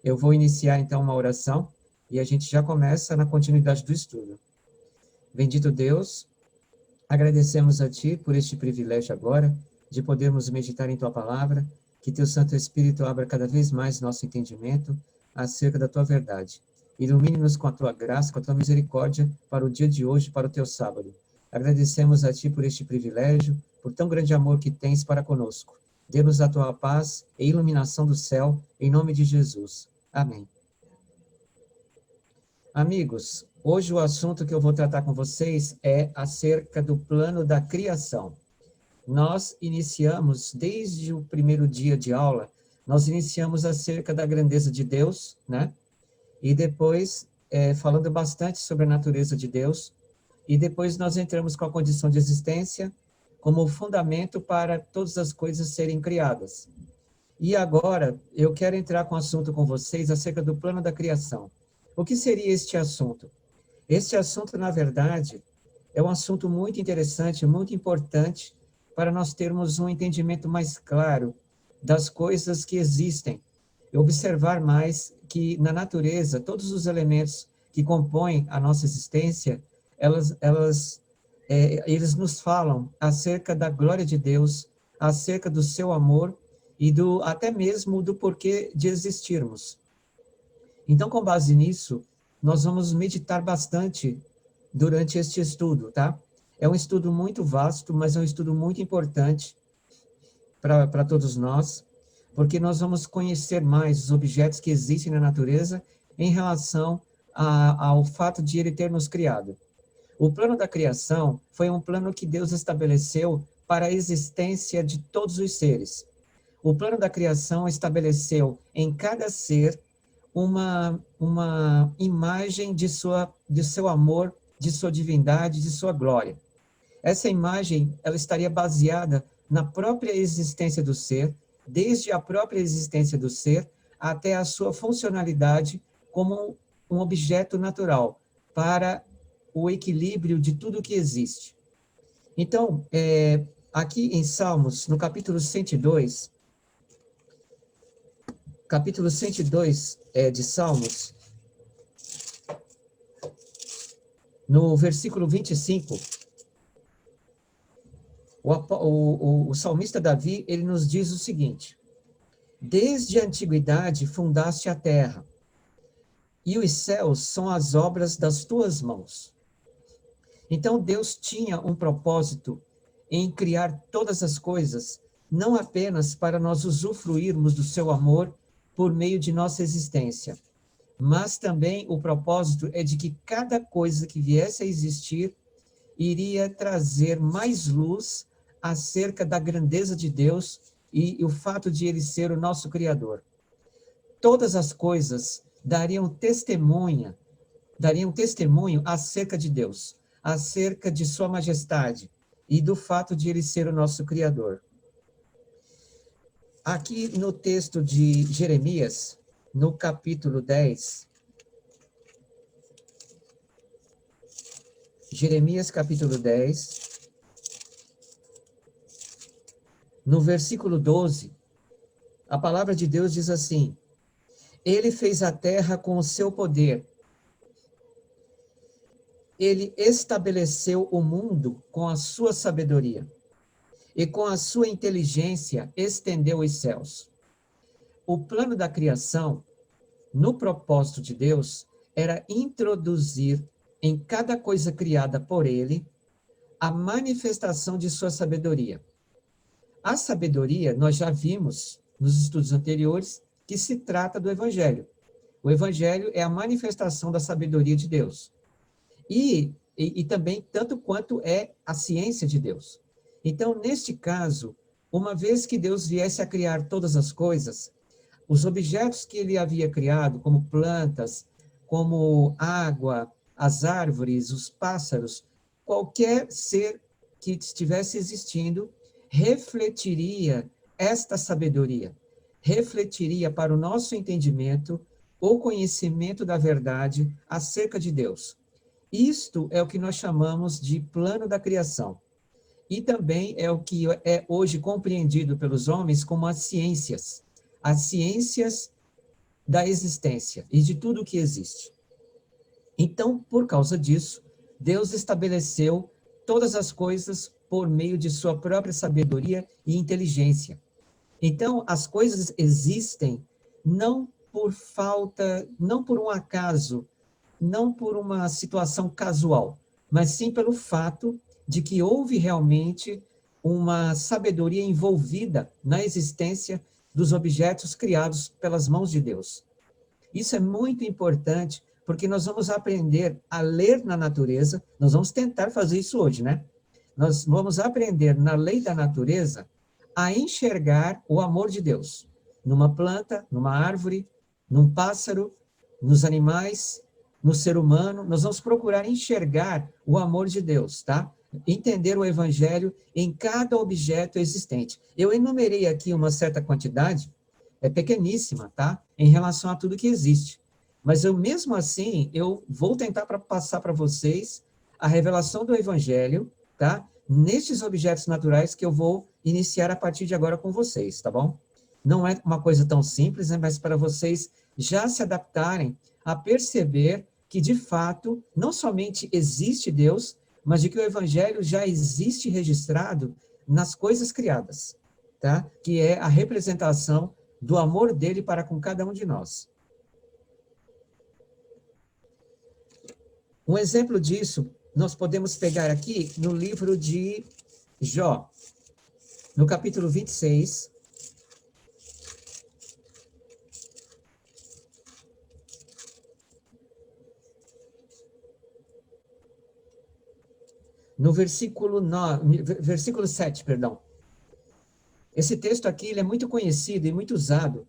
Eu vou iniciar, então, uma oração e a gente já começa na continuidade do estudo. Bendito Deus, agradecemos a Ti por este privilégio agora de podermos meditar em Tua palavra, que Teu Santo Espírito abra cada vez mais nosso entendimento acerca da Tua verdade. Ilumine-nos com a Tua graça, com a Tua misericórdia para o dia de hoje, para o Teu sábado. Agradecemos a Ti por este privilégio, por tão grande amor que tens para conosco. Dê-nos a Tua paz e iluminação do céu, em nome de Jesus. Amém. Amigos, hoje o assunto que eu vou tratar com vocês é acerca do plano da criação. Nós iniciamos, desde o primeiro dia de aula, nós iniciamos acerca da grandeza de Deus, né? E depois, falando bastante sobre a natureza de Deus, e depois nós entramos com a condição de existência como fundamento para todas as coisas serem criadas. E agora, eu quero entrar com o assunto com vocês acerca do plano da criação. O que seria este assunto? Este assunto, na verdade, é um assunto muito interessante, muito importante, para nós termos um entendimento mais claro das coisas que existem. E observar mais que, na natureza, todos os elementos que compõem a nossa existência, eles nos falam acerca da glória de Deus, acerca do seu amor e até mesmo do porquê de existirmos. Então, com base nisso, nós vamos meditar bastante durante este estudo, tá? É um estudo muito vasto, mas é um estudo muito importante para todos nós, porque nós vamos conhecer mais os objetos que existem na natureza em relação ao fato de ele ter nos criado. O plano da criação foi um plano que Deus estabeleceu para a existência de todos os seres. O plano da criação estabeleceu em cada ser uma imagem de seu amor, de sua divindade, de sua glória. Essa imagem, ela estaria baseada na própria existência do ser, desde a própria existência do ser até a sua funcionalidade como um objeto natural para o equilíbrio de tudo que existe. Então, aqui em Salmos, no capítulo 102, de Salmos, no versículo 25, o salmista Davi, ele nos diz o seguinte: desde a antiguidade fundaste a terra, e os céus são as obras das tuas mãos. Então Deus tinha um propósito em criar todas as coisas, não apenas para nós usufruirmos do seu amor por meio de nossa existência, mas também o propósito é de que cada coisa que viesse a existir iria trazer mais luz acerca da grandeza de Deus e o fato de ele ser o nosso Criador. Todas as coisas dariam testemunho acerca de Deus, acerca de sua majestade e do fato de ele ser o nosso Criador. Aqui no texto de Jeremias, no capítulo 10, Jeremias capítulo 10, no versículo 12, a palavra de Deus diz assim: ele fez a terra com o seu poder, ele estabeleceu o mundo com a sua sabedoria, e com a sua inteligência estendeu os céus. O plano da criação, no propósito de Deus, era introduzir em cada coisa criada por ele a manifestação de sua sabedoria. A sabedoria, nós já vimos nos estudos anteriores, que se trata do Evangelho. O Evangelho é a manifestação da sabedoria de Deus. E também tanto quanto é a ciência de Deus. Então, neste caso, uma vez que Deus viesse a criar todas as coisas, os objetos que ele havia criado, como plantas, como água, as árvores, os pássaros, qualquer ser que estivesse existindo, refletiria esta sabedoria, refletiria para o nosso entendimento o conhecimento da verdade acerca de Deus. Isto é o que nós chamamos de plano da criação. E também é o que é hoje compreendido pelos homens como as ciências. As ciências da existência e de tudo o que existe. Então, por causa disso, Deus estabeleceu todas as coisas por meio de sua própria sabedoria e inteligência. Então, as coisas existem não por falta, não por um acaso, não por uma situação casual, mas sim pelo fato de que houve realmente uma sabedoria envolvida na existência dos objetos criados pelas mãos de Deus. Isso é muito importante, porque nós vamos aprender a ler na natureza, nós vamos tentar fazer isso hoje, né? Nós vamos aprender na lei da natureza a enxergar o amor de Deus numa planta, numa árvore, num pássaro, nos animais, no ser humano. Nós vamos procurar enxergar o amor de Deus, tá? Entender o evangelho em cada objeto existente. Eu enumerei aqui uma certa quantidade, é pequeníssima, tá? Em relação a tudo que existe. Mas eu, mesmo assim, eu vou tentar passar para vocês a revelação do evangelho, tá? Nestes objetos naturais que eu vou iniciar a partir de agora com vocês, tá bom? Não é uma coisa tão simples, né? Mas para vocês já se adaptarem a perceber que, de fato, não somente existe Deus, mas de que o evangelho já existe registrado nas coisas criadas, tá? Que é a representação do amor dele para com cada um de nós. Um exemplo disso, nós podemos pegar aqui no livro de Jó, no capítulo 26, no versículo 7, perdão. Esse texto aqui ele é muito conhecido e muito usado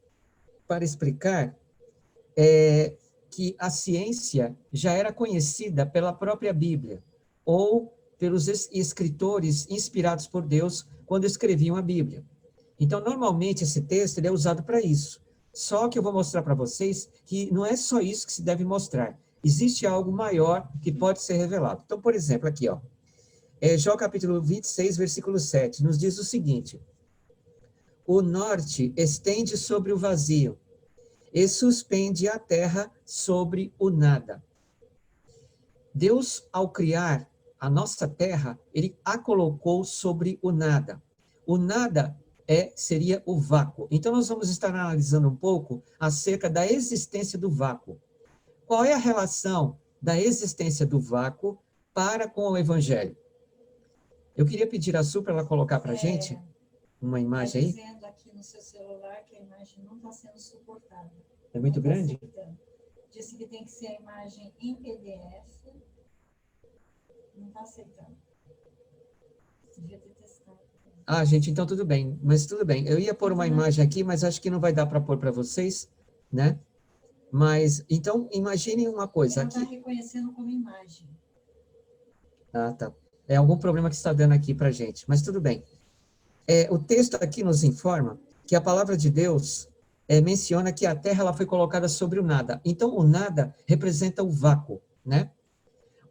para explicar que a ciência já era conhecida pela própria Bíblia, ou pelos escritores inspirados por Deus quando escreviam a Bíblia. Então, normalmente, esse texto ele é usado para isso. Só que eu vou mostrar para vocês que não é só isso que se deve mostrar. Existe algo maior que pode ser revelado. Então, por exemplo, aqui, ó, Jó capítulo 26, versículo 7, nos diz o seguinte: o norte estende sobre o vazio, e suspende a terra sobre o nada. Deus, ao criar a nossa terra, ele a colocou sobre o nada. O nada seria o vácuo. Então, nós vamos estar analisando um pouco acerca da existência do vácuo. Qual é a relação da existência do vácuo para com o evangelho? Eu queria pedir a Su para ela colocar para a gente uma imagem aí. Dizendo aqui no seu celular que a imagem não está sendo suportada. É muito grande? Disse que tem que ser a imagem em PDF. Não está aceitando. Devia ter testado. Ah, gente, então tudo bem. Mas tudo bem. Eu ia pôr uma imagem aqui, mas acho que não vai dar para pôr para vocês, né? Mas, então, imaginem uma coisa. Ela está reconhecendo como imagem. Ah, tá. É algum problema que está dando aqui para a gente, mas tudo bem. O texto aqui nos informa que a palavra de Deus menciona que a terra ela foi colocada sobre o nada. Então, o nada representa o vácuo, né?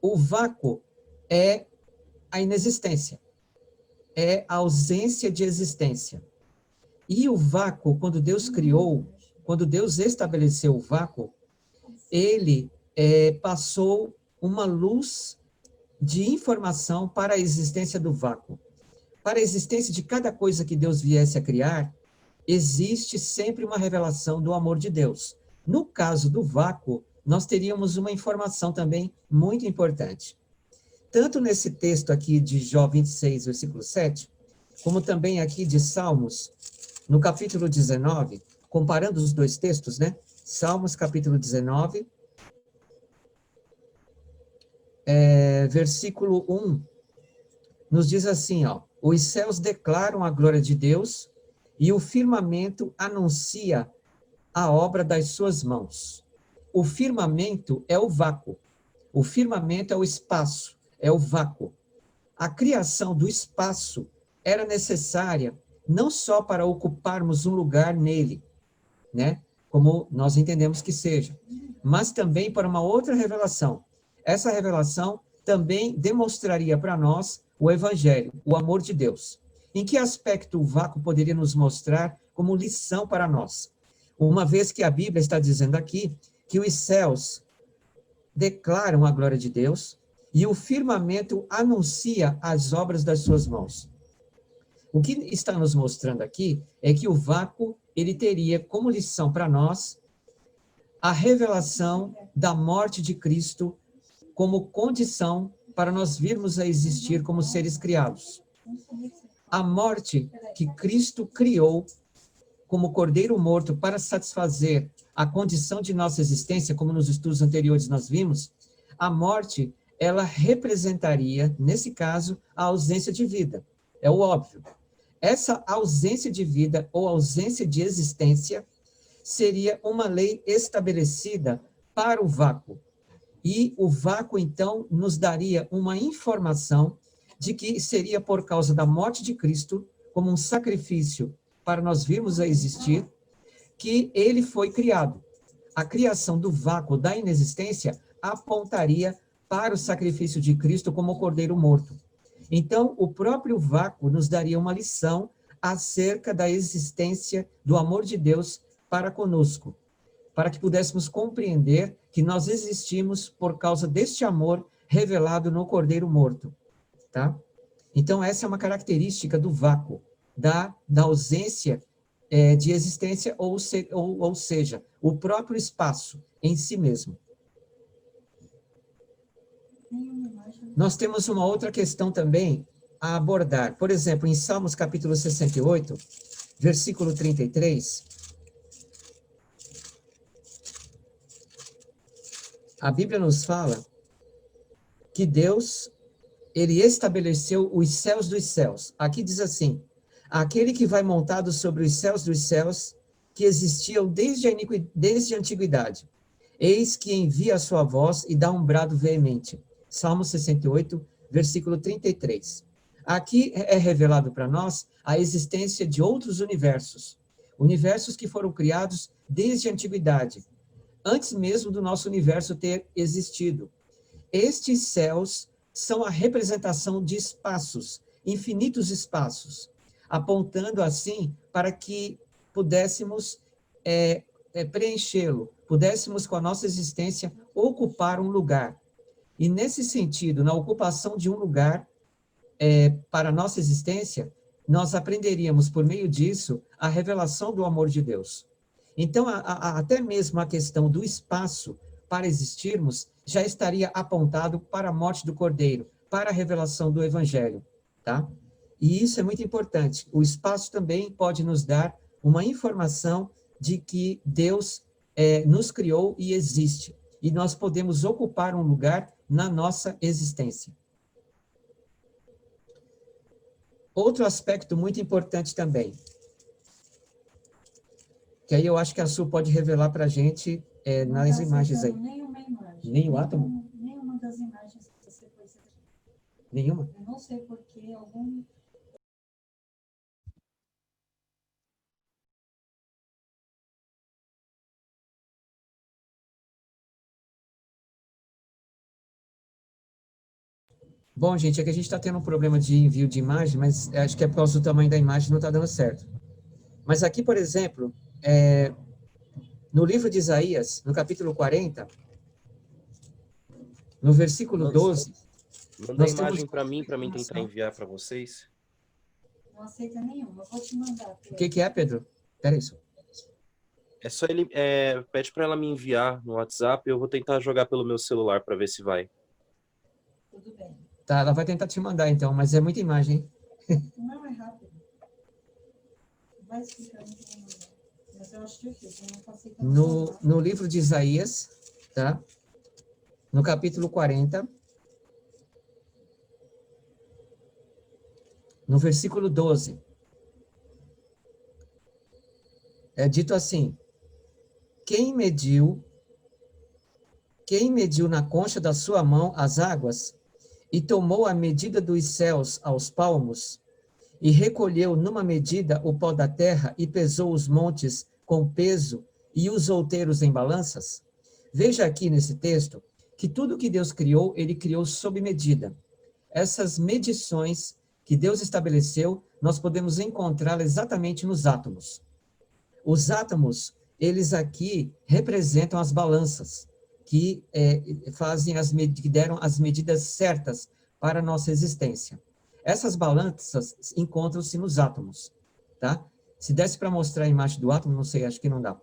O vácuo é a inexistência, é a ausência de existência. E o vácuo, quando Deus criou, quando Deus estabeleceu o vácuo, ele passou uma luz de informação para a existência do vácuo. Para a existência de cada coisa que Deus viesse a criar, existe sempre uma revelação do amor de Deus. No caso do vácuo, nós teríamos uma informação também muito importante. Tanto nesse texto aqui de Jó 26, versículo 7, como também aqui de Salmos, no capítulo 19, comparando os dois textos, né? Salmos, capítulo 19, versículo 1, nos diz assim, ó: os céus declaram a glória de Deus e o firmamento anuncia a obra das suas mãos. O firmamento é o vácuo. O firmamento é o espaço, é o vácuo. A criação do espaço era necessária não só para ocuparmos um lugar nele, né? Como nós entendemos que seja, mas também para uma outra revelação. Essa revelação também demonstraria para nós o evangelho, o amor de Deus. Em que aspecto o vácuo poderia nos mostrar como lição para nós? Uma vez que a Bíblia está dizendo aqui que os céus declaram a glória de Deus e o firmamento anuncia as obras das suas mãos. O que está nos mostrando aqui é que o vácuo, ele teria como lição para nós a revelação da morte de Cristo como condição para nós virmos a existir como seres criados. A morte que Cristo criou como cordeiro morto para satisfazer a condição de nossa existência, como nos estudos anteriores nós vimos, a morte, ela representaria, nesse caso, a ausência de vida. É o óbvio. Essa ausência de vida ou ausência de existência seria uma lei estabelecida para o vácuo. E o vácuo, então, nos daria uma informação de que seria por causa da morte de Cristo, como um sacrifício para nós virmos a existir, que ele foi criado. A criação do vácuo, da inexistência, apontaria para o sacrifício de Cristo como cordeiro morto. Então, o próprio vácuo nos daria uma lição acerca da existência do amor de Deus para conosco, para que pudéssemos compreender que nós existimos por causa deste amor revelado no cordeiro morto, tá? Então, essa é uma característica do vácuo, da ausência de existência, ou seja, o próprio espaço em si mesmo. Nós temos uma outra questão também a abordar. Por exemplo, em Salmos capítulo 68, versículo 33, a Bíblia nos fala que Deus, ele estabeleceu os céus dos céus. Aqui diz assim: aquele que vai montado sobre os céus dos céus, que existiam desde a antiguidade. Eis que envia a sua voz e dá um brado veemente. Salmo 68, versículo 33. Aqui é revelado para nós a existência de outros universos. Universos que foram criados desde a antiguidade, antes mesmo do nosso universo ter existido. Estes céus são a representação de espaços, infinitos espaços, apontando assim para que pudéssemos preenchê-lo, pudéssemos com a nossa existência ocupar um lugar. E nesse sentido, na ocupação de um lugar para a nossa existência, nós aprenderíamos por meio disso a revelação do amor de Deus. Então, até mesmo a questão do espaço para existirmos já estaria apontado para a morte do Cordeiro, para a revelação do Evangelho, tá? E isso é muito importante. O espaço também pode nos dar uma informação de que Deus nos criou e existe, e nós podemos ocupar um lugar na nossa existência. Outro aspecto muito importante também, que aí eu acho que a Su pode revelar para a gente nas imagens aí. Nenhuma imagem. Nenhum átomo? Nenhuma das imagens que você pôs aqui. Nenhuma? Eu não sei porque algum... Bom, gente, é que a gente está tendo um problema de envio de imagem, mas acho que é por causa do tamanho da imagem, não está dando certo. Mas aqui, por exemplo, no livro de Isaías, no capítulo 40, no versículo 12... Manda a imagem para mim tentar enviar para vocês. Não aceita nenhuma, eu vou te mandar. O que é, Pedro? Espera aí. É só ele... pede para ela me enviar no WhatsApp, eu vou tentar jogar pelo meu celular para ver se vai. Tudo bem. Tá, ela vai tentar te mandar, então, mas é muita imagem, hein? Não, é rápido. Vai explicando que eu vou mandar. Mas eu acho difícil, eu não passei tanto. No livro de Isaías, tá? No capítulo 40, no versículo 12, é dito assim: quem mediu na concha da sua mão as águas, e tomou a medida dos céus aos palmos, e recolheu numa medida o pó da terra, e pesou os montes com peso, e os outeiros em balanças? Veja aqui nesse texto que tudo que Deus criou, ele criou sob medida. Essas medições que Deus estabeleceu, nós podemos encontrá-las exatamente nos átomos. Os átomos, eles aqui representam as balanças, que que deram as medidas certas para a nossa existência. Essas balanças encontram-se nos átomos, tá? Se desse para mostrar a imagem do átomo, não sei, acho que não dá.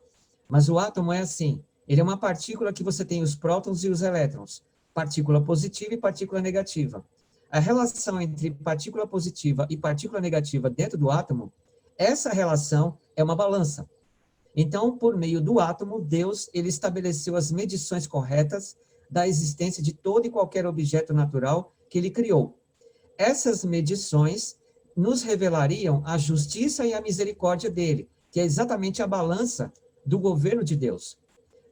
Mas o átomo é assim, ele é uma partícula que você tem os prótons e os elétrons, partícula positiva e partícula negativa. A relação entre partícula positiva e partícula negativa dentro do átomo, essa relação é uma balança. Então, por meio do átomo, Deus ele estabeleceu as medições corretas da existência de todo e qualquer objeto natural que ele criou. Essas medições nos revelariam a justiça e a misericórdia dele, que é exatamente a balança do governo de Deus.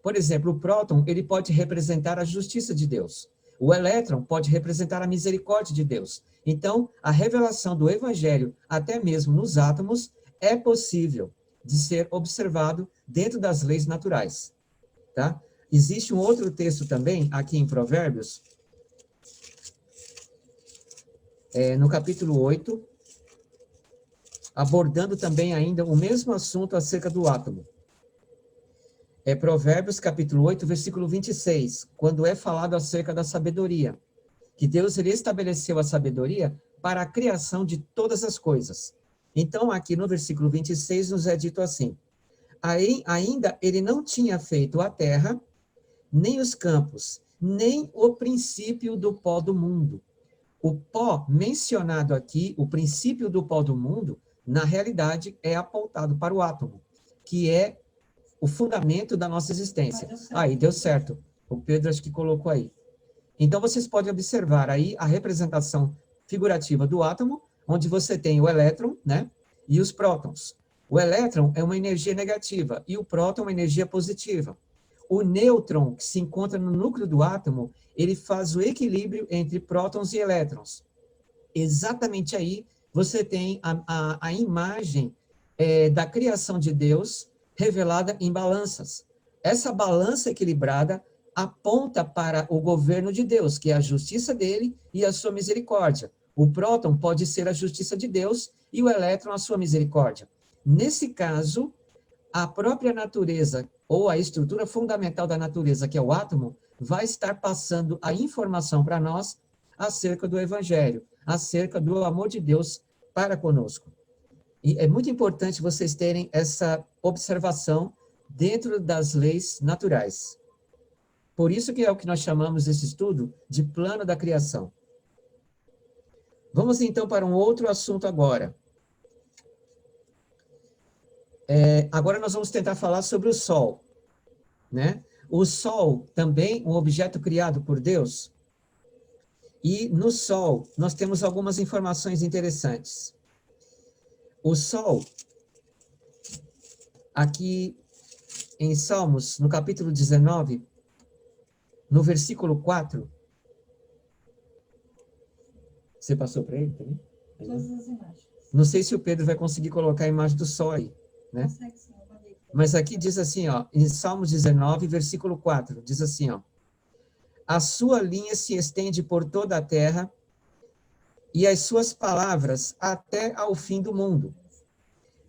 Por exemplo, o próton, ele pode representar a justiça de Deus. O elétron pode representar a misericórdia de Deus. Então, a revelação do evangelho, até mesmo nos átomos, é possível de ser observado dentro das leis naturais, tá? Existe um outro texto também, aqui em Provérbios, no capítulo 8, abordando também ainda o mesmo assunto acerca do átomo. É Provérbios, capítulo 8, versículo 26, quando é falado acerca da sabedoria, que Deus ele estabeleceu a sabedoria para a criação de todas as coisas. Então, aqui no versículo 26, nos é dito assim, ainda ele não tinha feito a terra, nem os campos, nem o princípio do pó do mundo. O pó mencionado aqui, o princípio do pó do mundo, na realidade é apontado para o átomo, que é o fundamento da nossa existência. Aí, deu certo. O Pedro acho que colocou aí. Então, vocês podem observar aí a representação figurativa do átomo, onde você tem o elétron, né, e os prótons. O elétron é uma energia negativa e o próton é uma energia positiva. O nêutron, que se encontra no núcleo do átomo, ele faz o equilíbrio entre prótons e elétrons. Exatamente aí você tem a imagem da criação de Deus revelada em balanças. Essa balança equilibrada aponta para o governo de Deus, que é a justiça dele e a sua misericórdia. O próton pode ser a justiça de Deus e o elétron a sua misericórdia. Nesse caso, a própria natureza ou a estrutura fundamental da natureza, que é o átomo, vai estar passando a informação para nós acerca do evangelho, acerca do amor de Deus para conosco. E é muito importante vocês terem essa observação dentro das leis naturais. Por isso que é o que nós chamamos esse estudo de plano da criação. Vamos então para um outro assunto agora. Agora nós vamos tentar falar sobre o Sol, né? O Sol também um objeto criado por Deus. E no Sol nós temos algumas informações interessantes. O Sol, aqui em Salmos, no capítulo 19, no versículo 4, você passou para ele também? Todas as imagens. Não sei se o Pedro vai conseguir colocar a imagem do Sol aí, né? Consegue sim, eu mandei. Mas aqui diz assim, ó, em Salmos 19, versículo 4, diz assim, ó, a sua linha se estende por toda a terra e as suas palavras até ao fim do mundo.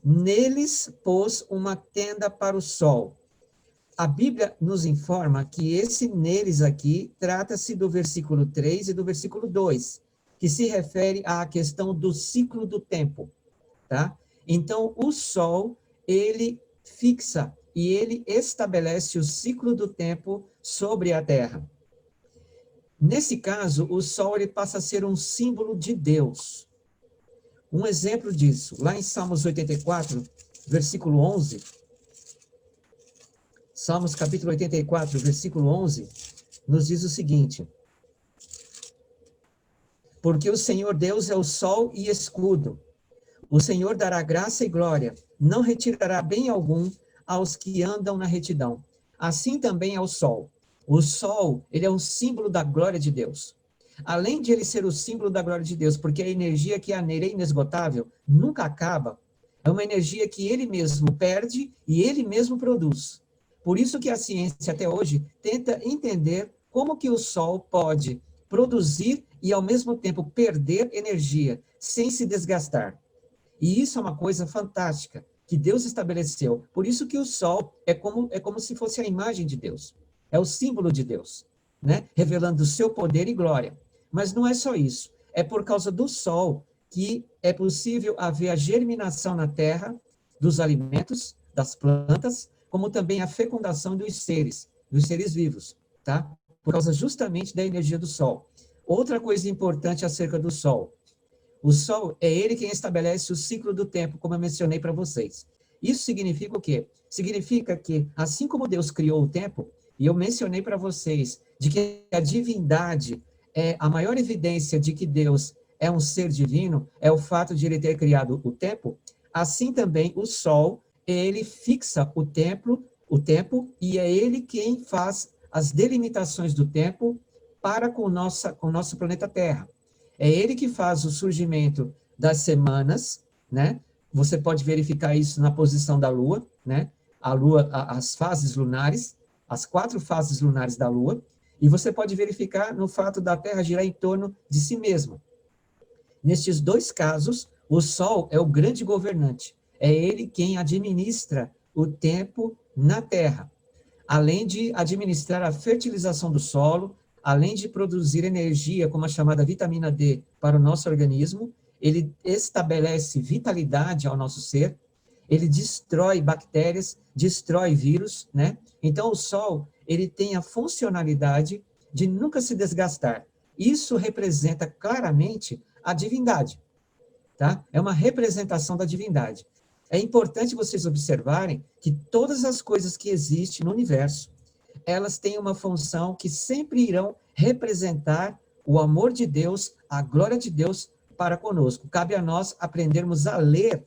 Neles pôs uma tenda para o sol. A Bíblia nos informa que esse neles aqui trata-se do versículo 3 e do versículo 2, que se refere à questão do ciclo do tempo, tá? Então, o sol, ele fixa e ele estabelece o ciclo do tempo sobre a terra. Nesse caso, o sol ele passa a ser um símbolo de Deus. Um exemplo disso, lá em Salmos 84, versículo 11, Salmos capítulo 84, versículo 11, nos diz o seguinte: porque o Senhor Deus é o sol e escudo. O Senhor dará graça e glória, não retirará bem algum aos que andam na retidão. Assim também é o sol. O sol, ele é um símbolo da glória de Deus. Além de ele ser o símbolo da glória de Deus, porque a energia que há nele é inesgotável, nunca acaba, é uma energia que ele mesmo perde e ele mesmo produz. Por isso que a ciência até hoje tenta entender como que o sol pode produzir e ao mesmo tempo perder energia sem se desgastar. E isso é uma coisa fantástica. que Deus estabeleceu. Por isso que o sol é como se fosse a imagem de Deus. É o símbolo de Deus, né? Revelando o seu poder e glória. Mas não é só isso. É por causa do sol que é possível haver a germinação na terra dos alimentos, das plantas, como também a fecundação dos seres vivos, tá? Por causa justamente da energia do sol. Outra coisa importante acerca do sol. O sol é ele quem estabelece o ciclo do tempo, como eu mencionei para vocês. Isso significa o quê? Significa que, assim como Deus criou o tempo, e eu mencionei para vocês de que a divindade é a maior evidência de que Deus é um ser divino, é o fato de ele ter criado o tempo, assim também o sol, ele fixa o tempo, e é ele quem faz as delimitações do tempo para com o nosso planeta Terra. É ele que faz o surgimento das semanas, né? Você pode verificar isso na posição da Lua, né? A Lua, as fases lunares, as 4 fases lunares da Lua, e você pode verificar no fato da Terra girar em torno de si mesma. Nestes 2 casos, o Sol é o grande governante. É ele quem administra o tempo na Terra, além de administrar a fertilização do solo, além de produzir energia, como a chamada vitamina D, para o nosso organismo, ele estabelece vitalidade ao nosso ser, ele destrói bactérias, destrói vírus, né? Então, o Sol, ele tem a funcionalidade de nunca se desgastar. Isso representa claramente a divindade, tá? É uma representação da divindade. É importante vocês observarem que todas as coisas que existem no universo, elas têm uma função que sempre irão representar o amor de Deus, a glória de Deus para conosco. Cabe a nós aprendermos a ler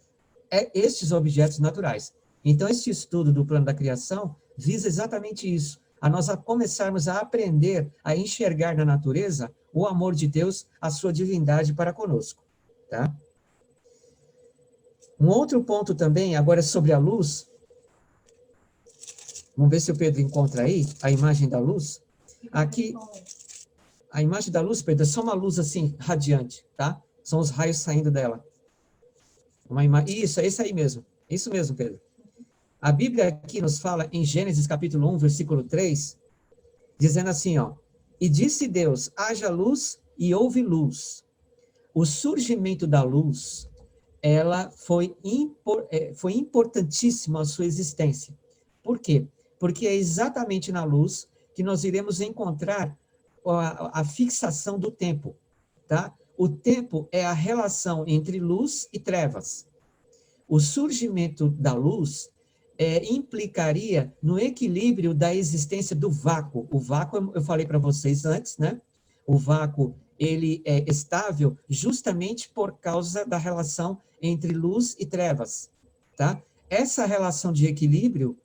estes objetos naturais. Então, este estudo do plano da criação visa exatamente isso, a nós começarmos a aprender a enxergar na natureza o amor de Deus, a sua divindade para conosco, tá? Um outro ponto também, agora sobre a luz. Vamos ver se o Pedro encontra aí a imagem da luz. Aqui, a imagem da luz, Pedro, é só uma luz assim, radiante, tá? São os raios saindo dela. Isso, é esse aí mesmo. Isso mesmo, Pedro. A Bíblia aqui nos fala em Gênesis capítulo 1, versículo 3, dizendo assim, ó: e disse Deus, haja luz e houve luz. O surgimento da luz, ela foi importantíssima a sua existência. Por quê? Porque é exatamente na luz que nós iremos encontrar a fixação do tempo, tá? O tempo é a relação entre luz e trevas. O surgimento da luz implicaria no equilíbrio da existência do vácuo. O vácuo, eu falei para vocês antes, né? O vácuo, ele é estável justamente por causa da relação entre luz e trevas, tá? Essa relação de equilíbrio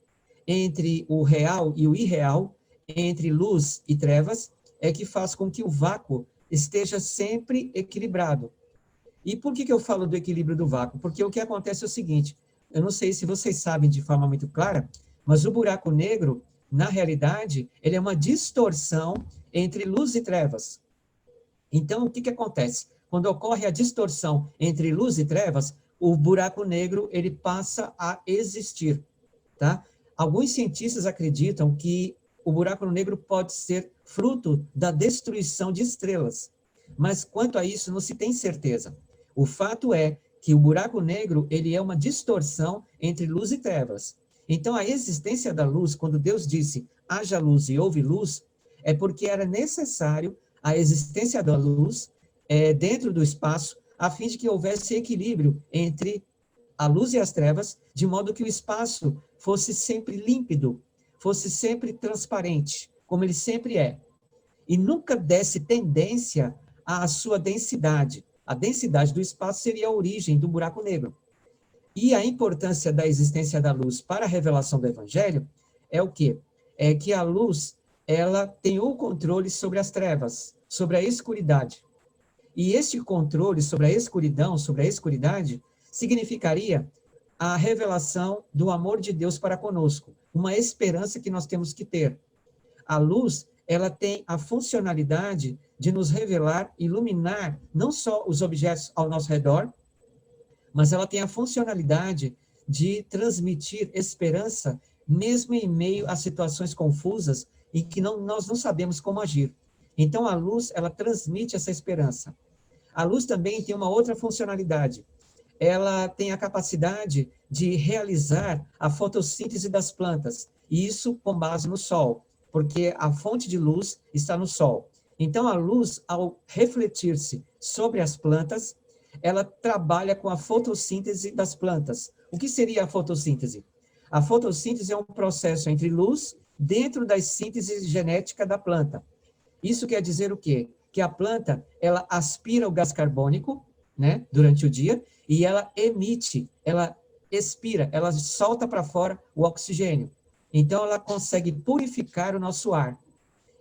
entre o real e o irreal, entre luz e trevas, é que faz com que o vácuo esteja sempre equilibrado. E por que eu falo do equilíbrio do vácuo? Porque o que acontece é o seguinte, eu não sei se vocês sabem de forma muito clara, mas o buraco negro, na realidade, ele é uma distorção entre luz e trevas. Então, o que acontece? Quando ocorre a distorção entre luz e trevas, o buraco negro, ele passa a existir, tá? Alguns cientistas acreditam que o buraco negro pode ser fruto da destruição de estrelas, mas quanto a isso não se tem certeza. O fato é que o buraco negro, ele é uma distorção entre luz e trevas. Então, a existência da luz, quando Deus disse, haja luz e houve luz, é porque era necessário a existência da luz dentro do espaço, a fim de que houvesse equilíbrio entre a luz e as trevas, de modo que o espaço fosse sempre límpido, fosse sempre transparente, como ele sempre é, e nunca desse tendência à sua densidade. A densidade do espaço seria a origem do buraco negro. E a importância da existência da luz para a revelação do Evangelho é o quê? É que a luz, ela tem o controle sobre as trevas, sobre a escuridade. E este controle sobre a escuridão, sobre a escuridade, significaria a revelação do amor de Deus para conosco, uma esperança que nós temos que ter. A luz, ela tem a funcionalidade de nos revelar, iluminar não só os objetos ao nosso redor, mas ela tem a funcionalidade de transmitir esperança, mesmo em meio a situações confusas em que nós não sabemos como agir. Então, a luz, ela transmite essa esperança. A luz também tem uma outra funcionalidade. Ela tem a capacidade de realizar a fotossíntese das plantas, e isso com base no sol, porque a fonte de luz está no sol. Então, a luz, ao refletir-se sobre as plantas, ela trabalha com a fotossíntese das plantas. O que seria a fotossíntese? A fotossíntese é um processo entre luz dentro da síntese genética da planta. Isso quer dizer o quê? Que a planta, ela aspira o gás carbônico, né, durante o dia, e ela emite, ela expira, ela solta para fora o oxigênio. Então, ela consegue purificar o nosso ar,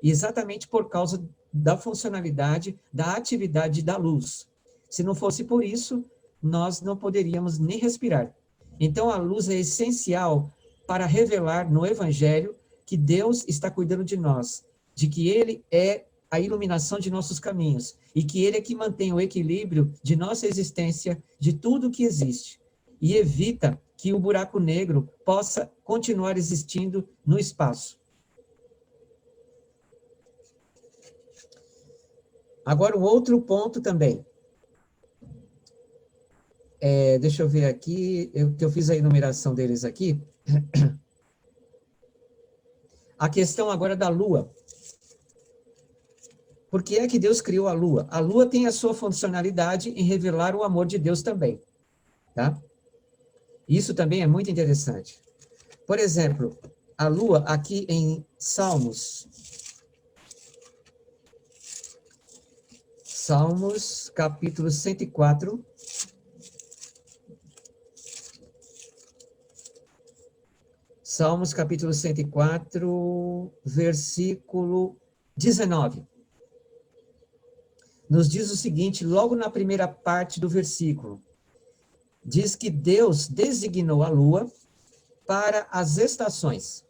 exatamente por causa da funcionalidade, da atividade da luz. Se não fosse por isso, nós não poderíamos nem respirar. Então, a luz é essencial para revelar no Evangelho que Deus está cuidando de nós, de que Ele é a iluminação de nossos caminhos, e que Ele é que mantém o equilíbrio de nossa existência, de tudo que existe, e evita que o buraco negro possa continuar existindo no espaço. Agora, um outro ponto também. Deixa eu ver aqui, que eu fiz a enumeração deles aqui. A questão agora da Lua. Por que é que Deus criou a Lua? A Lua tem a sua funcionalidade em revelar o amor de Deus também, tá? Isso também é muito interessante. Por exemplo, a Lua aqui em Salmos, capítulo 104, Salmos, capítulo 104, versículo 19. Nos diz o seguinte, logo na primeira parte do versículo. Diz que Deus designou a lua para as estações.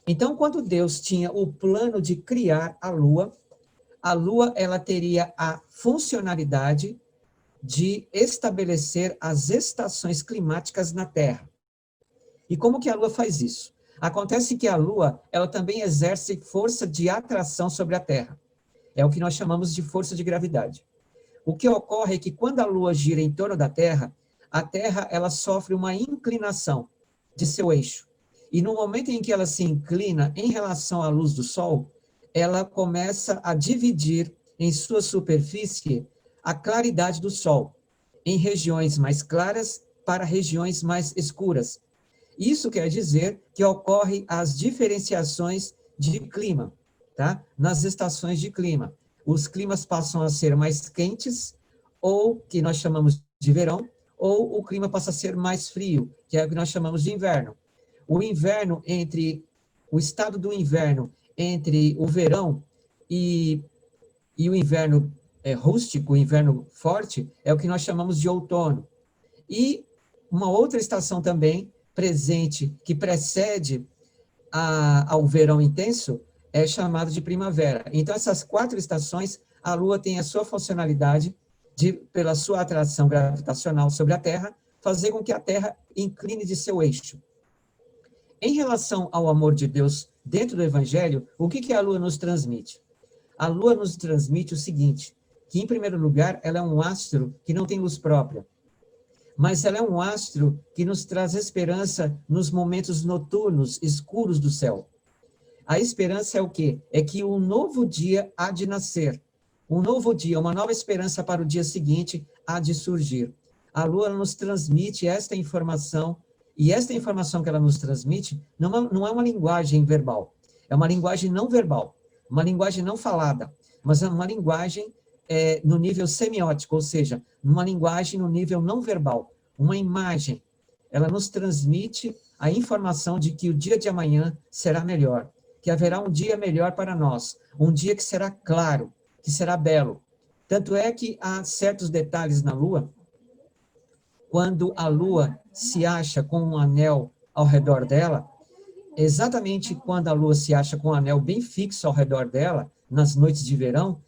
Então, quando Deus tinha o plano de criar a lua ela teria a funcionalidade de estabelecer as estações climáticas na Terra. E como que a Lua faz isso? Acontece que a Lua, ela também exerce força de atração sobre a Terra. É o que nós chamamos de força de gravidade. O que ocorre é que quando a Lua gira em torno da Terra, a Terra ela sofre uma inclinação de seu eixo. E no momento em que ela se inclina em relação à luz do Sol, ela começa a dividir em sua superfície a claridade do Sol, em regiões mais claras para regiões mais escuras. Isso quer dizer que ocorrem as diferenciações de clima, tá? Nas estações de clima. Os climas passam a ser mais quentes, ou que nós chamamos de verão, ou o clima passa a ser mais frio, que é o que nós chamamos de inverno. O inverno o estado do inverno entre o verão e o inverno rústico, o inverno forte, é o que nós chamamos de outono. E uma outra estação também presente, que precede ao verão intenso, é chamado de primavera. Então, essas 4 estações, a Lua tem a sua funcionalidade de, pela sua atração gravitacional sobre a Terra, fazer com que a Terra incline de seu eixo. Em relação ao amor de Deus dentro do Evangelho, o que a Lua nos transmite? A Lua nos transmite o seguinte, que, em primeiro lugar, ela é um astro que não tem luz própria, mas ela é um astro que nos traz esperança nos momentos noturnos, escuros do céu. A esperança é o quê? É que um novo dia há de nascer. Um novo dia, uma nova esperança para o dia seguinte há de surgir. A Lua nos transmite esta informação, e esta informação que ela nos transmite não é uma linguagem verbal, é uma linguagem não verbal, uma linguagem não falada, mas é uma linguagem no nível semiótico, ou seja, uma linguagem no nível não verbal, uma imagem. Ela nos transmite a informação de que o dia de amanhã será melhor, que haverá um dia melhor para nós, um dia que será claro, que será belo. Tanto é que há certos detalhes na Lua, quando a Lua se acha com um anel ao redor dela, exatamente quando a Lua se acha com um anel bem fixo ao redor dela, nas noites de verão,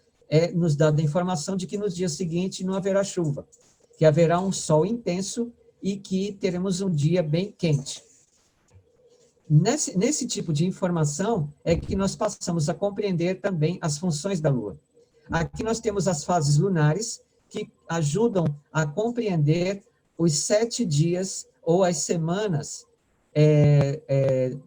nos dada a informação de que no dia seguinte não haverá chuva, que haverá um sol intenso e que teremos um dia bem quente. Nesse tipo de informação é que nós passamos a compreender também as funções da Lua. Aqui nós temos as fases lunares, que ajudam a compreender os 7 dias ou as semanas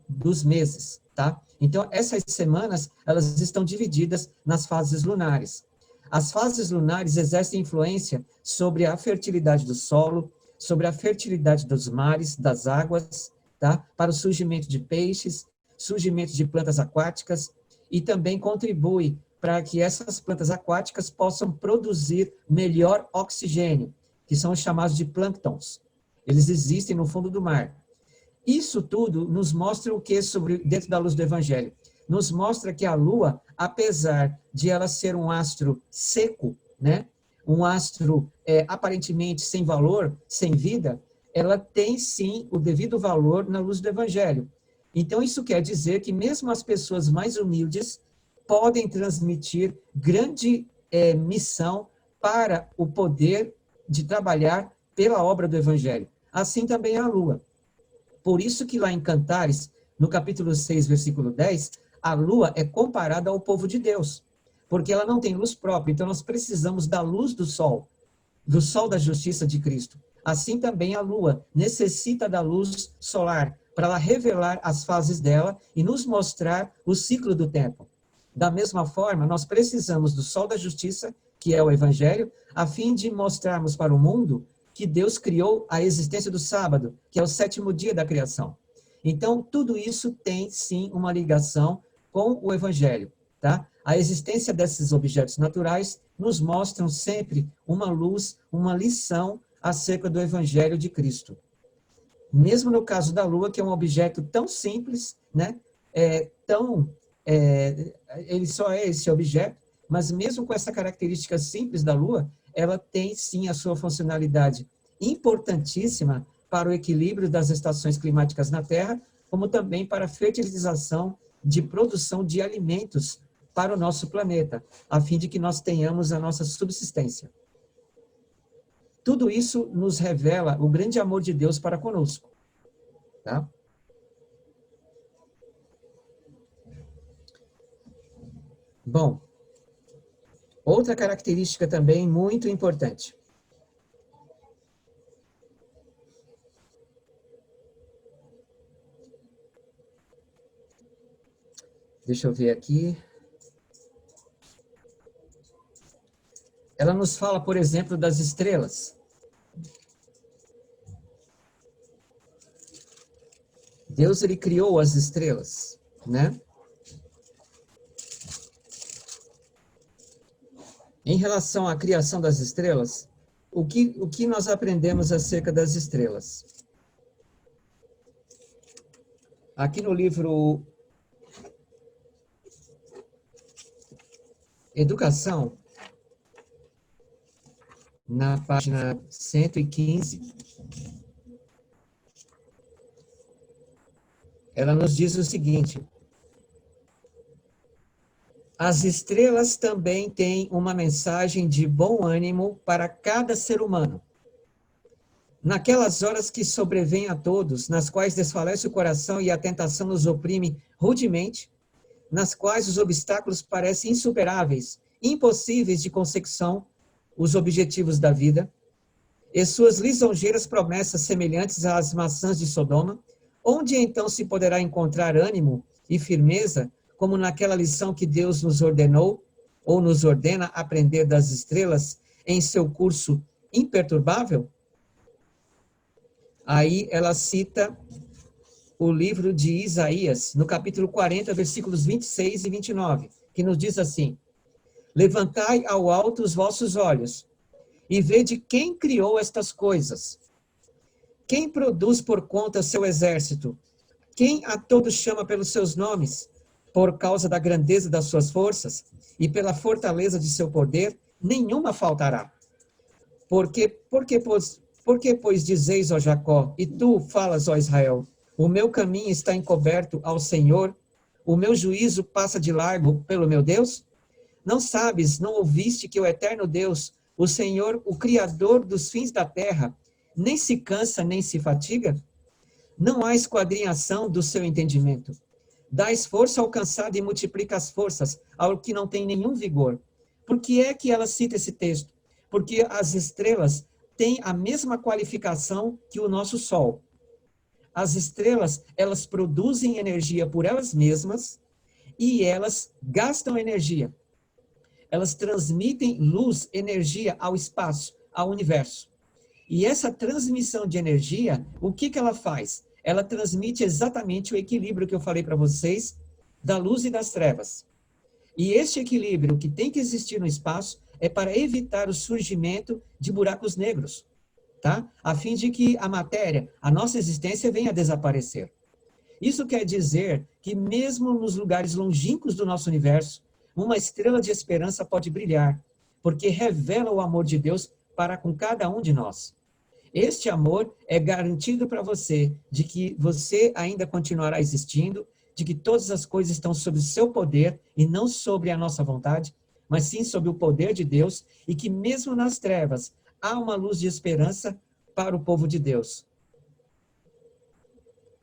dos meses, tá? Então, essas semanas, elas estão divididas nas fases lunares. As fases lunares exercem influência sobre a fertilidade do solo, sobre a fertilidade dos mares, das águas, tá? Para o surgimento de peixes, surgimento de plantas aquáticas, e também contribui para que essas plantas aquáticas possam produzir melhor oxigênio, que são os chamados de plânctons. Eles existem no fundo do mar. Isso tudo nos mostra o que dentro da luz do Evangelho? Nos mostra que a Lua, apesar de ela ser um astro seco, né? Um astro aparentemente sem valor, sem vida, ela tem sim o devido valor na luz do Evangelho. Então, isso quer dizer que mesmo as pessoas mais humildes podem transmitir grande missão para o poder de trabalhar pela obra do Evangelho. Assim também é a Lua. Por isso que lá em Cantares, no capítulo 6, versículo 10, a Lua é comparada ao povo de Deus, porque ela não tem luz própria, então nós precisamos da luz do sol da justiça de Cristo. Assim também a Lua necessita da luz solar para ela revelar as fases dela e nos mostrar o ciclo do tempo. Da mesma forma, nós precisamos do sol da justiça, que é o Evangelho, a fim de mostrarmos para o mundo que Deus criou a existência do sábado, que é o 7º dia da criação. Então, tudo isso tem, sim, uma ligação com o Evangelho, tá? A existência desses objetos naturais nos mostram sempre uma luz, uma lição acerca do Evangelho de Cristo. Mesmo no caso da Lua, que é um objeto tão simples, né? Ele só é esse objeto, mas mesmo com essa característica simples da Lua, ela tem sim a sua funcionalidade importantíssima para o equilíbrio das estações climáticas na Terra, como também para a fertilização de produção de alimentos para o nosso planeta, a fim de que nós tenhamos a nossa subsistência. Tudo isso nos revela o grande amor de Deus para conosco, tá? Bom, outra característica também muito importante. Deixa eu ver aqui. Ela nos fala, por exemplo, das estrelas. Deus, ele criou as estrelas, né? Em relação à criação das estrelas, o que nós aprendemos acerca das estrelas? Aqui no livro Educação, na página 115, ela nos diz o seguinte: as estrelas também têm uma mensagem de bom ânimo para cada ser humano. Naquelas horas que sobrevêm a todos, nas quais desfalece o coração e a tentação nos oprime rudemente, nas quais os obstáculos parecem insuperáveis, impossíveis de consecução, os objetivos da vida, e suas lisonjeiras promessas semelhantes às maçãs de Sodoma, onde então se poderá encontrar ânimo e firmeza, como naquela lição que Deus nos ordenou, ou nos ordena aprender das estrelas em seu curso imperturbável? Aí ela cita o livro de Isaías, no capítulo 40, versículos 26 e 29, que nos diz assim: levantai ao alto os vossos olhos, e vede quem criou estas coisas. Quem produz por conta seu exército? Quem a todos chama pelos seus nomes? Por causa da grandeza das suas forças e pela fortaleza de seu poder, nenhuma faltará. Porque, pois, dizeis, ó Jacó, e tu falas, ó Israel, o meu caminho está encoberto ao Senhor, o meu juízo passa de largo pelo meu Deus? Não sabes, não ouviste que o eterno Deus, o Senhor, o Criador dos fins da terra, nem se cansa, nem se fatiga? Não há esquadrinhação do seu entendimento. Dá esforço ao cansado e multiplica as forças ao que não tem nenhum vigor. Por que é que ela cita esse texto? Porque as estrelas têm a mesma qualificação que o nosso Sol. As estrelas, elas produzem energia por elas mesmas e elas gastam energia. Elas transmitem luz, energia ao espaço, ao universo. E essa transmissão de energia, o que ela faz? Ela transmite exatamente o equilíbrio que eu falei para vocês, da luz e das trevas. E este equilíbrio que tem que existir no espaço é para evitar o surgimento de buracos negros, tá? A fim de que a matéria, a nossa existência, venha a desaparecer. Isso quer dizer que mesmo nos lugares longínquos do nosso universo, uma estrela de esperança pode brilhar, porque revela o amor de Deus para com cada um de nós. Este amor é garantido para você, de que você ainda continuará existindo, de que todas as coisas estão sob o seu poder e não sobre a nossa vontade, mas sim sob o poder de Deus, e que mesmo nas trevas há uma luz de esperança para o povo de Deus.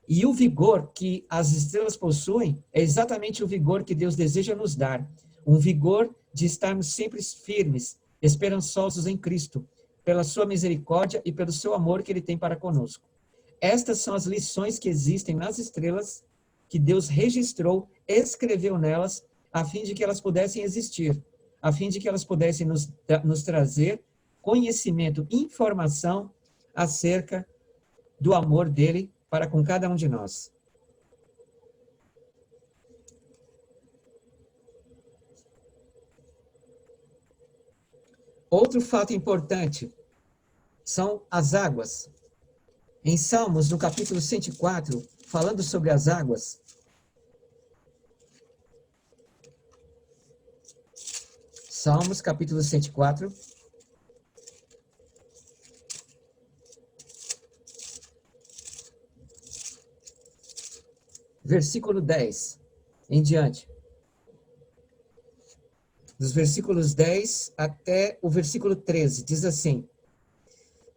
E o vigor que as estrelas possuem é exatamente o vigor que Deus deseja nos dar, um vigor de estarmos sempre firmes, esperançosos em Cristo, pela sua misericórdia e pelo seu amor que ele tem para conosco. Estas são as lições que existem nas estrelas, que Deus registrou, escreveu nelas, a fim de que elas pudessem existir, a fim de que elas pudessem nos trazer conhecimento, informação acerca do amor dele para com cada um de nós. Outro fato importante são as águas. Em Salmos, no capítulo 104, falando sobre as águas, Salmos, capítulo 104, versículo 10 em diante. Dos versículos 10 até o versículo 13, diz assim: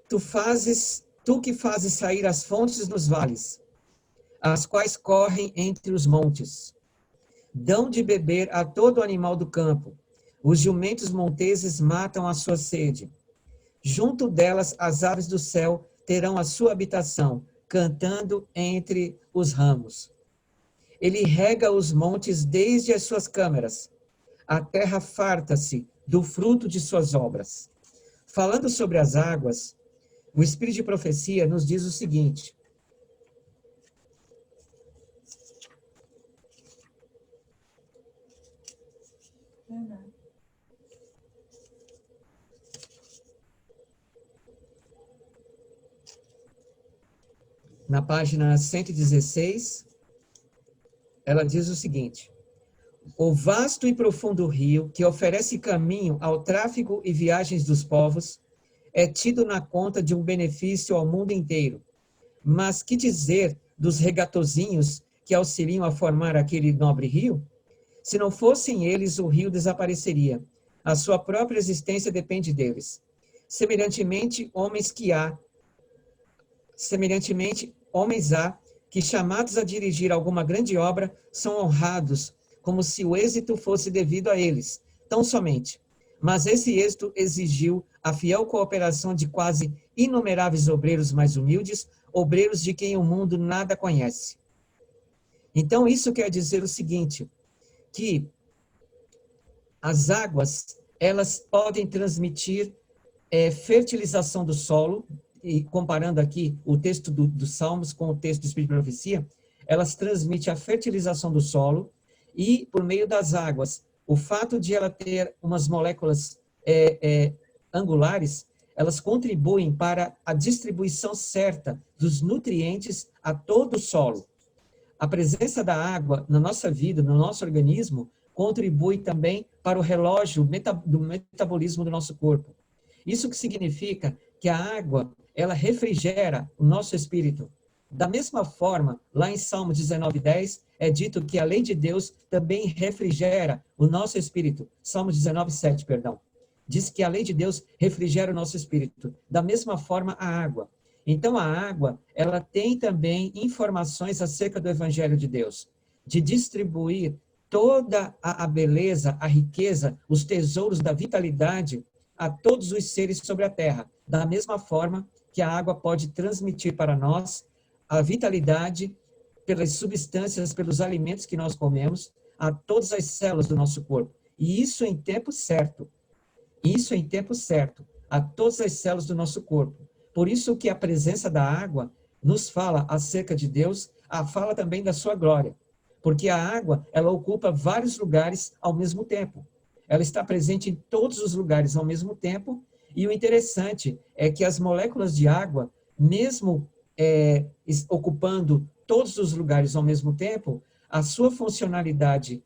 Tu que fazes sair as fontes nos vales, as quais correm entre os montes, dão de beber a todo animal do campo, os jumentos monteses matam a sua sede. Junto delas as aves do céu terão a sua habitação, cantando entre os ramos. Ele rega os montes desde as suas câmaras. A terra farta-se do fruto de suas obras. Falando sobre as águas, o Espírito de Profecia nos diz o seguinte: na página 116, ela diz o seguinte: o vasto e profundo rio, que oferece caminho ao tráfego e viagens dos povos, é tido na conta de um benefício ao mundo inteiro. Mas que dizer dos regatozinhos que auxiliam a formar aquele nobre rio? Se não fossem eles, o rio desapareceria. A sua própria existência depende deles. Semelhantemente, homens há que, chamados a dirigir alguma grande obra, são honrados, como se o êxito fosse devido a eles, tão somente. Mas esse êxito exigiu a fiel cooperação de quase inumeráveis obreiros mais humildes, obreiros de quem o mundo nada conhece. Então, isso quer dizer o seguinte, que as águas, elas podem transmitir fertilização do solo, e comparando aqui o texto dos Salmos com o texto do Espírito de Profecia, elas transmitem a fertilização do solo, e por meio das águas, o fato de ela ter umas moléculas angulares, elas contribuem para a distribuição certa dos nutrientes a todo o solo. A presença da água na nossa vida, no nosso organismo, contribui também para o relógio do metabolismo do nosso corpo. Isso que significa que a água, ela refrigera o nosso espírito. Da mesma forma, lá em Salmo 19:10, é dito que a lei de Deus também refrigera o nosso espírito. Salmo 19:7, perdão. Diz que a lei de Deus refrigera o nosso espírito. Da mesma forma, a água. Então, a água, ela tem também informações acerca do Evangelho de Deus, de distribuir toda a beleza, a riqueza, os tesouros da vitalidade a todos os seres sobre a terra, da mesma forma que a água pode transmitir para nós a vitalidade pelas substâncias, pelos alimentos que nós comemos, a todas as células do nosso corpo. E isso em tempo certo. Isso em tempo certo, a todas as células do nosso corpo. Por isso que a presença da água nos fala acerca de Deus, fala também da sua glória. Porque a água, ela ocupa vários lugares ao mesmo tempo. Ela está presente em todos os lugares ao mesmo tempo. E o interessante é que as moléculas de água, mesmo ocupando todos os lugares ao mesmo tempo, a sua funcionalidade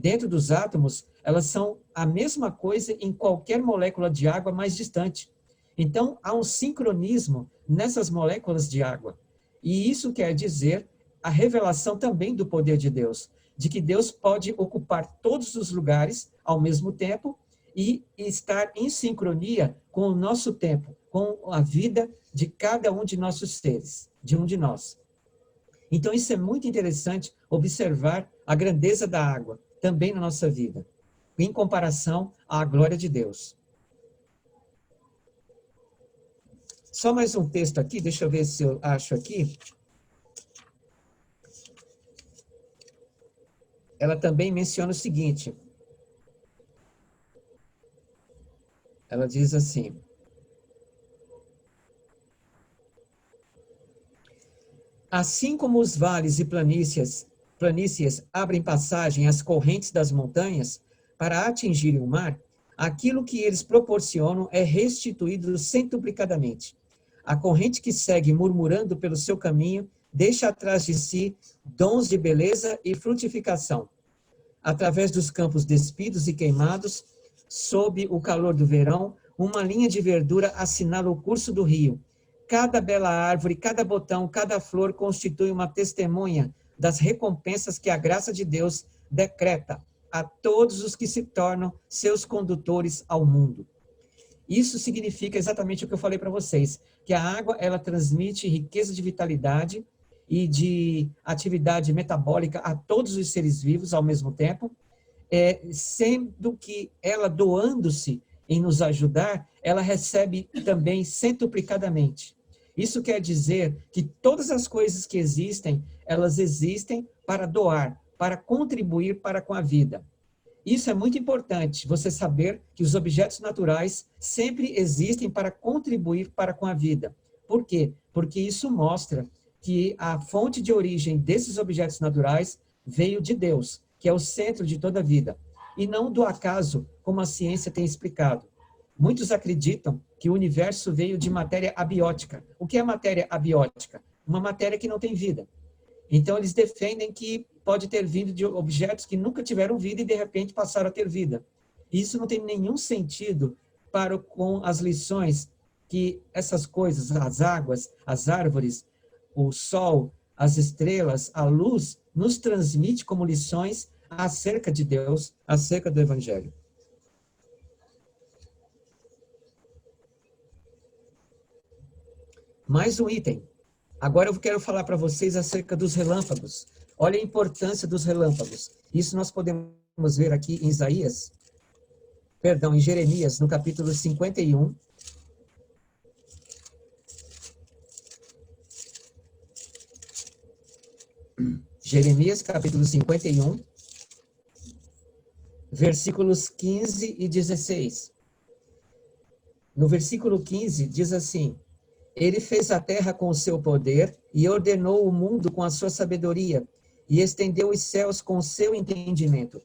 dentro dos átomos, elas são a mesma coisa em qualquer molécula de água mais distante. Então, há um sincronismo nessas moléculas de água. E isso quer dizer a revelação também do poder de Deus, de que Deus pode ocupar todos os lugares ao mesmo tempo e estar em sincronia com o nosso tempo, com a vida de cada um de nossos seres, de um de nós. Então, isso é muito interessante, observar a grandeza da água também na nossa vida, em comparação à glória de Deus. Só mais um texto aqui, deixa eu ver se eu acho aqui. Ela também menciona o seguinte. Ela diz assim: assim como os vales e planícies abrem passagem às correntes das montanhas para atingirem o mar, aquilo que eles proporcionam é restituído centuplicadamente. A corrente que segue murmurando pelo seu caminho deixa atrás de si dons de beleza e frutificação. Através dos campos despidos e queimados, sob o calor do verão, uma linha de verdura assinala o curso do rio. Cada bela árvore, cada botão, cada flor constitui uma testemunha das recompensas que a graça de Deus decreta a todos os que se tornam seus condutores ao mundo. Isso significa exatamente o que eu falei para vocês, que a água, ela transmite riqueza de vitalidade e de atividade metabólica a todos os seres vivos ao mesmo tempo, sendo que ela, doando-se em nos ajudar, ela recebe também centuplicadamente. Isso quer dizer que todas as coisas que existem, elas existem para doar, para contribuir para com a vida. Isso é muito importante, você saber que os objetos naturais sempre existem para contribuir para com a vida. Por quê? Porque isso mostra que a fonte de origem desses objetos naturais veio de Deus, que é o centro de toda a vida, e não do acaso, como a ciência tem explicado. Muitos acreditam que o universo veio de matéria abiótica. O que é matéria abiótica? Uma matéria que não tem vida. Então, eles defendem que pode ter vindo de objetos que nunca tiveram vida e, de repente, passaram a ter vida. Isso não tem nenhum sentido com as lições que essas coisas, as águas, as árvores, o sol, as estrelas, a luz, nos transmite como lições acerca de Deus, acerca do Evangelho. Mais um item. Agora eu quero falar para vocês acerca dos relâmpagos. Olha a importância dos relâmpagos. Isso nós podemos ver aqui em em Jeremias, no capítulo 51. Jeremias, capítulo 51, versículos 15 e 16. No versículo 15 diz assim: ele fez a terra com o seu poder e ordenou o mundo com a sua sabedoria e estendeu os céus com o seu entendimento.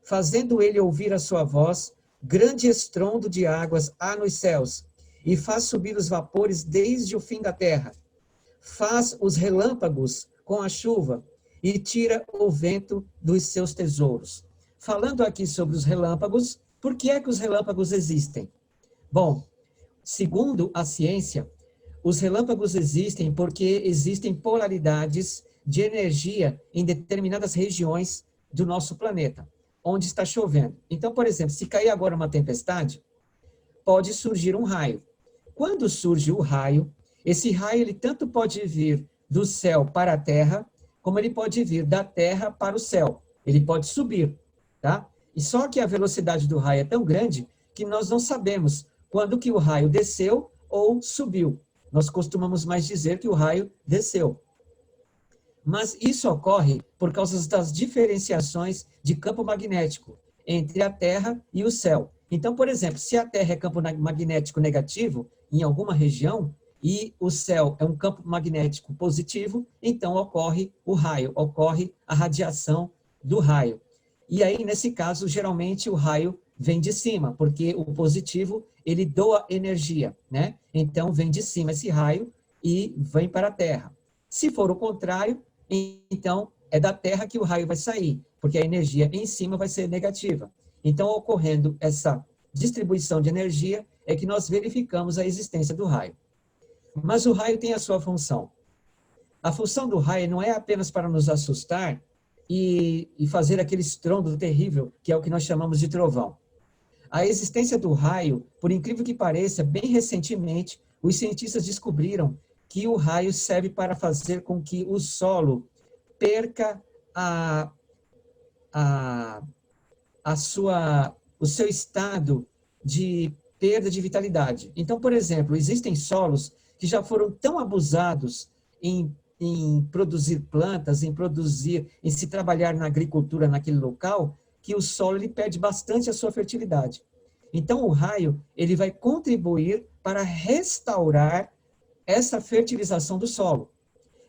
Fazendo ele ouvir a sua voz, grande estrondo de águas há nos céus e faz subir os vapores desde o fim da terra. Faz os relâmpagos com a chuva e tira o vento dos seus tesouros. Falando aqui sobre os relâmpagos, por que é que os relâmpagos existem? Bom, segundo a ciência, os relâmpagos existem porque existem polaridades de energia em determinadas regiões do nosso planeta, onde está chovendo. Então, por exemplo, se cair agora uma tempestade, pode surgir um raio. Quando surge o raio, Esse raio, ele tanto pode vir do céu para a terra, como ele pode vir da terra para o céu. Ele pode subir, tá? E só que a velocidade do raio é tão grande que nós não sabemos quando que o raio desceu ou subiu. Nós costumamos mais dizer que o raio desceu. Mas isso ocorre por causa das diferenciações de campo magnético entre a Terra e o céu. Então, por exemplo, se a Terra é campo magnético negativo em alguma região e o céu é um campo magnético positivo, então ocorre o raio, ocorre a radiação do raio. E aí, nesse caso, geralmente o raio vem de cima, porque o positivo, ele doa energia, né? Então, vem de cima esse raio e vem para a Terra. Se for o contrário, então é da Terra que o raio vai sair, porque a energia em cima vai ser negativa. Então, ocorrendo essa distribuição de energia, é que nós verificamos a existência do raio. Mas o raio tem a sua função. A função do raio não é apenas para nos assustar e fazer aquele estrondo terrível, que é o que nós chamamos de trovão. A existência do raio, por incrível que pareça, bem recentemente, os cientistas descobriram que o raio serve para fazer com que o solo perca o seu estado de perda de vitalidade. Então, por exemplo, existem solos que já foram tão abusados em produzir plantas, em se trabalhar na agricultura naquele local, que o solo ele perde bastante a sua fertilidade. Então, o raio ele vai contribuir para restaurar essa fertilização do solo.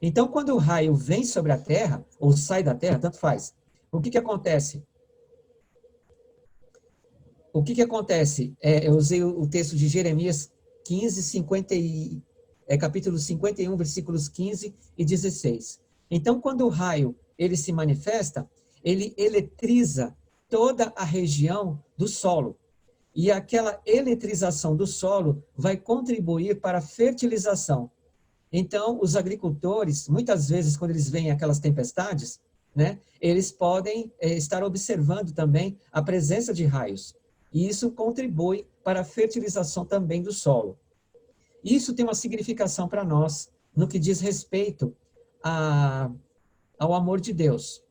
Então, quando o raio vem sobre a Terra, ou sai da Terra, tanto faz, o que acontece? O que acontece? Eu usei o texto de Jeremias 15, capítulo 51, versículos 15 e 16. Então, quando o raio ele se manifesta, ele eletriza toda a região do solo. E aquela eletrização do solo vai contribuir para a fertilização. Então, os agricultores, muitas vezes, quando eles veem aquelas tempestades, né, eles podem estar observando também a presença de raios. E isso contribui para a fertilização também do solo. Isso tem uma significação para nós, no que diz respeito ao amor de Deus.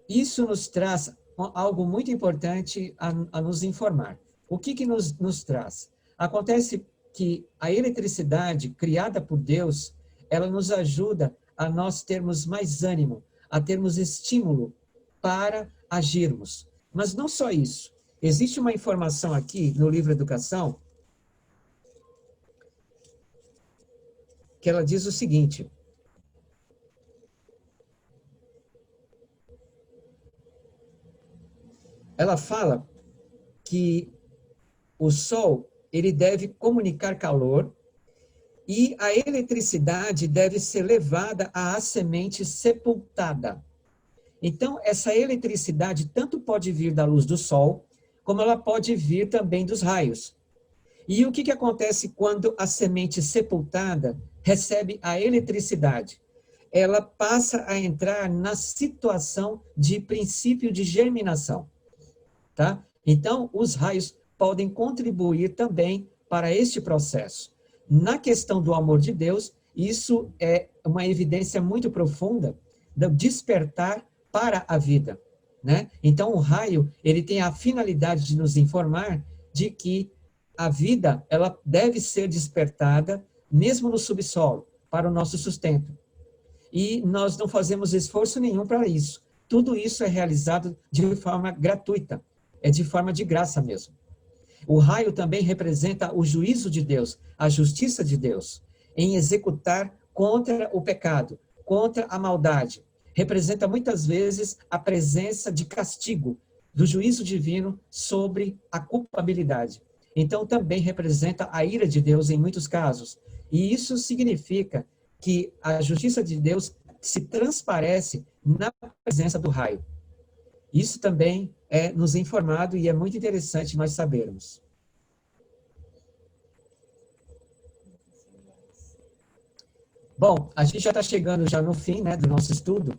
Isso nos traz algo muito importante a nos informar. O que nos traz? Acontece que a eletricidade criada por Deus, ela nos ajuda a nós termos mais ânimo, a termos estímulo para agirmos. Mas não só isso. Existe uma informação aqui no livro Educação, que ela diz o seguinte: ela fala que o Sol ele deve comunicar calor e a eletricidade deve ser levada à semente sepultada. Então, essa eletricidade tanto pode vir da luz do Sol, como ela pode vir também dos raios. E o que acontece quando a semente sepultada recebe a eletricidade? Ela passa a entrar na situação de princípio de germinação. Tá? Então, os raios podem contribuir também para este processo. Na questão do amor de Deus, isso é uma evidência muito profunda do despertar para a vida, né? Então, o raio, ele tem a finalidade de nos informar de que a vida, ela deve ser despertada, mesmo no subsolo, para o nosso sustento. E nós não fazemos esforço nenhum para isso. Tudo isso é realizado de forma gratuita, é de forma de graça mesmo. O raio também representa o juízo de Deus, a justiça de Deus, em executar contra o pecado, contra a maldade. Representa muitas vezes a presença de castigo do juízo divino sobre a culpabilidade. Então também representa a ira de Deus em muitos casos. E isso significa que a justiça de Deus se transparece na presença do raio. Isso também é nos informado e é muito interessante nós sabermos. Bom, a gente já está chegando já no fim, né, do nosso estudo.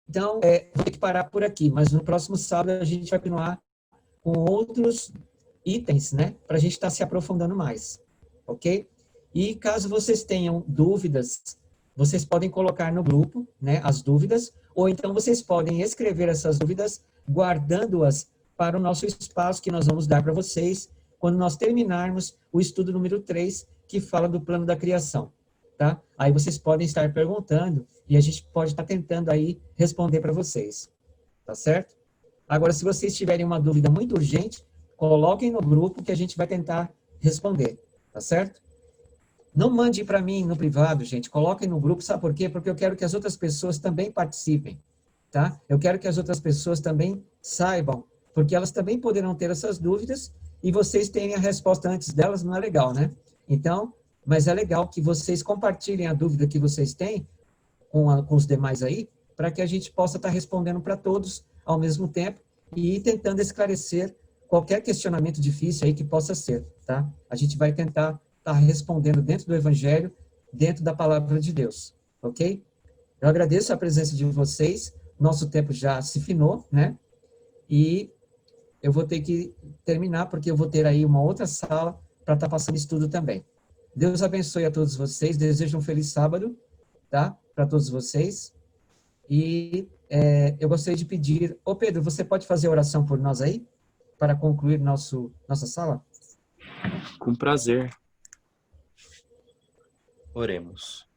Então, vou ter que parar por aqui, mas no próximo sábado a gente vai continuar com outros itens, né, para a gente estar se aprofundando mais, ok? E caso vocês tenham dúvidas, vocês podem colocar no grupo, né, as dúvidas, ou então vocês podem escrever essas dúvidas, guardando-as para o nosso espaço que nós vamos dar para vocês, quando nós terminarmos o estudo número 3, que fala do plano da criação, tá? Aí vocês podem estar perguntando, e a gente pode estar tentando aí responder para vocês, tá certo? Agora, se vocês tiverem uma dúvida muito urgente, coloquem no grupo que a gente vai tentar responder, tá certo? Não mande para mim no privado, gente. Coloquem no grupo, sabe por quê? Porque eu quero que as outras pessoas também participem, tá? Eu quero que as outras pessoas também saibam, porque elas também poderão ter essas dúvidas e vocês terem a resposta antes delas, não é legal, né? Então, mas é legal que vocês compartilhem a dúvida que vocês têm com os demais aí, para que a gente possa estar respondendo para todos ao mesmo tempo e tentando esclarecer qualquer questionamento difícil aí que possa ser, tá? A gente vai tentar estar respondendo dentro do Evangelho, dentro da Palavra de Deus, ok? Eu agradeço a presença de vocês, nosso tempo já se finou, né? E eu vou ter que terminar, porque eu vou ter aí uma outra sala para estar passando estudo também. Deus abençoe a todos vocês, desejo um feliz sábado, tá? Para todos vocês. E eu gostaria de pedir... Ô Pedro, você pode fazer a oração por nós aí? Para concluir nossa sala? Com prazer. Oremos.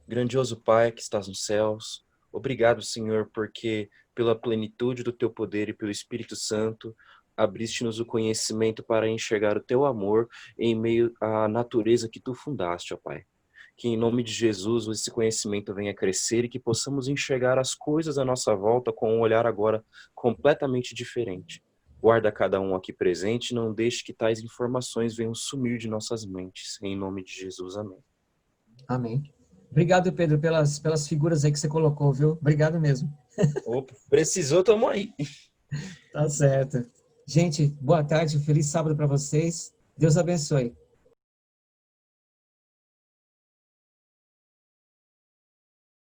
Grandioso Pai que estás nos céus, obrigado, Senhor, porque pela plenitude do teu poder e pelo Espírito Santo, abriste-nos o conhecimento para enxergar o teu amor em meio à natureza que tu fundaste, ó Pai. Que em nome de Jesus esse conhecimento venha crescer e que possamos enxergar as coisas à nossa volta com um olhar agora completamente diferente. Guarda cada um aqui presente e não deixe que tais informações venham sumir de nossas mentes. Em nome de Jesus, amém. Amém. Obrigado, Pedro, pelas figuras aí que você colocou, viu? Obrigado mesmo. Opa, precisou, tamo aí. Tá certo. Gente, boa tarde, feliz sábado para vocês. Deus abençoe.